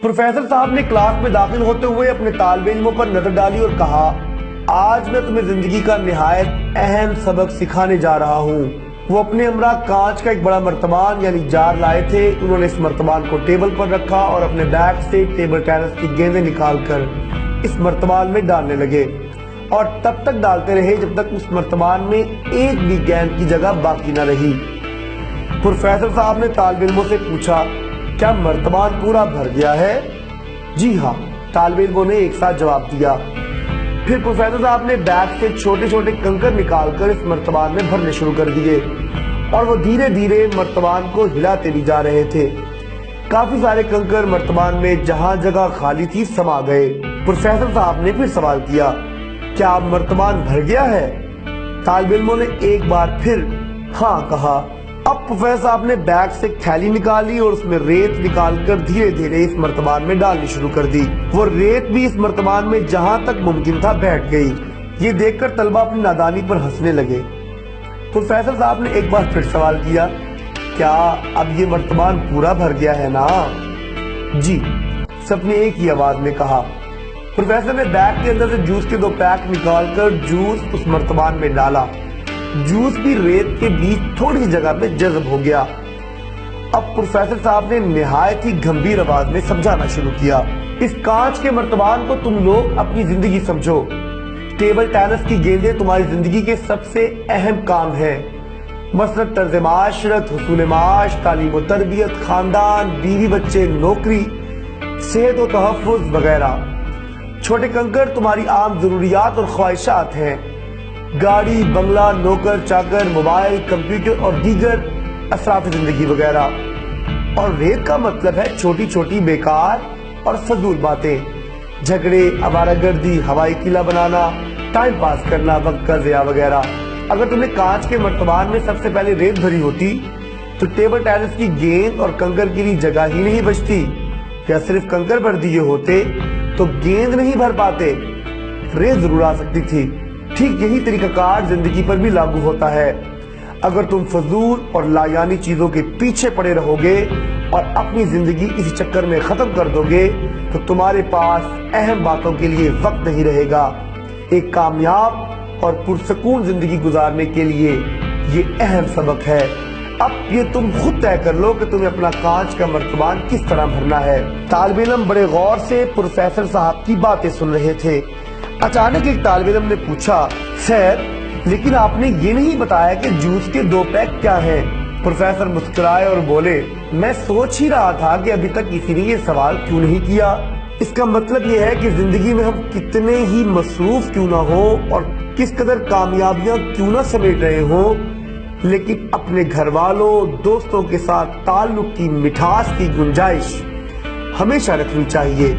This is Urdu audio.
پروفیسر صاحب نے کلاس میں داخل ہوتے ہوئے اپنے طالب علموں پر نظر ڈالی اور کہا، آج میں تمہیں زندگی کا نہایت اہم سبق سکھانے جا رہا ہوں۔ وہ اپنے ہمراہ کانچ کا ایک بڑا مرتبان یعنی جار لائے تھے۔ انہوں نے اس مرتبان کو ٹیبل پر رکھا اور اپنے بیگ سے ٹیبل ٹینس کی گیندیں نکال کر اس مرتبان میں ڈالنے لگے، اور تب تک ڈالتے رہے جب تک اس مرتبان میں ایک بھی گیند کی جگہ باقی نہ رہی۔ پروفیسر صاحب نے طالب علموں سے پوچھا، کیا مرتبان پورا بھر گیا ہے؟ جی ہاں، طالب علموں نے ایک ساتھ جواب دیا۔ پھر پروفیسر صاحب نے بیگ سے چھوٹے چھوٹے کنکر نکال کر اس مرتبان میں بھرنے شروع کر دیے، اور وہ دھیرے دھیرے مرتبان کو ہلاتے بھی جا رہے تھے۔ کافی سارے کنکر مرتبان میں جہاں جگہ خالی تھی سما گئے۔ پروفیسر صاحب نے پھر سوال کیا، کیا اب مرتبان بھر گیا ہے؟ طالب علموں نے ایک بار پھر ہاں کہا۔ اب پروفیسر صاحب نے بیگ سے تھیلی نکالی اور اس میں ریت نکال کر دھیرے دھیرے اس مرتبان میں ڈالنی شروع کر دی۔ وہ ریت بھی اس مرتبان میں جہاں تک ممکن تھا بیٹھ گئی۔ یہ دیکھ کر طلبہ اپنی نادانی پر ہنسنے لگے۔ پروفیسر صاحب نے ایک بار پھر سوال کیا، کیا اب یہ مرتبان پورا بھر گیا ہے نا؟ جی، سب نے ایک ہی آواز میں کہا۔ پروفیسر نے بیگ کے اندر سے جوس کے 2 پیک نکال کر جوس اس مرتبان میں ڈالا۔ جوس بھی ریت کے بیچ تھوڑی سی جگہ میں جذب ہو گیا۔ اب پروفیسر صاحب نے نہایت ہی گمبھیر آواز میں سمجھانا شروع کیا، اس کانچ کے مرتبان کو تم لوگ اپنی زندگی سمجھو۔ ٹیبل ٹینس کی گیندیں تمہاری زندگی کے سب سے اہم کام ہیں، مثلا طرز معاشرت، حصول معاش، تعلیم و تربیت، خاندان، بیوی بچے، نوکری، صحت و تحفظ وغیرہ۔ چھوٹے کنکر تمہاری عام ضروریات اور خواہشات ہیں، گاڑی، بنگلہ، نوکر چاکر، موبائل، کمپیوٹر اور دیگر اثرات زندگی وغیرہ۔ اور ریت کا مطلب ہے چھوٹی چھوٹی بیکار اور فضول باتیں، جھگڑے، آوارہ گردی، ہوائی قلعہ بنانا، ٹائم پاس کرنا، وقت کا ضیاع وغیرہ۔ اگر تم نے کانچ کے مرتبان میں سب سے پہلے ریت بھری ہوتی تو ٹیبل ٹینس کی گیند اور کنکر کے لیے جگہ ہی نہیں بچتی، یا صرف کنکر بھر دیے ہوتے تو گیند نہیں بھر پاتے، ریت ضرور آ سکتی تھی۔ ٹھیک یہی طریقہ کار زندگی پر بھی لاگو ہوتا ہے۔ اگر تم فضول اور لایانی چیزوں کے پیچھے پڑے رہو گے اور اپنی زندگی اسی چکر میں ختم کر دو گے تو تمہارے پاس اہم باتوں کے لیے وقت نہیں رہے گا۔ ایک کامیاب اور پرسکون زندگی گزارنے کے لیے یہ اہم سبق ہے۔ اب یہ تم خود طے کر لو کہ تمہیں اپنا کانچ کا مرتبان کس طرح بھرنا ہے۔ طالب علم بڑے غور سے پروفیسر صاحب کی باتیں سن رہے تھے۔ اچانک ایک طالب علم نے پوچھا، سر لیکن آپ نے یہ نہیں بتایا کہ جوس کے 2 پیک کیا ہیں؟ پروفیسر مسکرائے اور بولے، میں سوچ ہی رہا تھا کہ ابھی تک کسی نے یہ سوال کیوں نہیں کیا۔ اس کا مطلب یہ ہے کہ زندگی میں ہم کتنے ہی مصروف کیوں نہ ہوں اور کس قدر کامیابیاں کیوں نہ سمیٹ رہے ہوں، لیکن اپنے گھر والوں، دوستوں کے ساتھ تعلق کی مٹھاس کی گنجائش ہمیشہ رکھنی چاہیے۔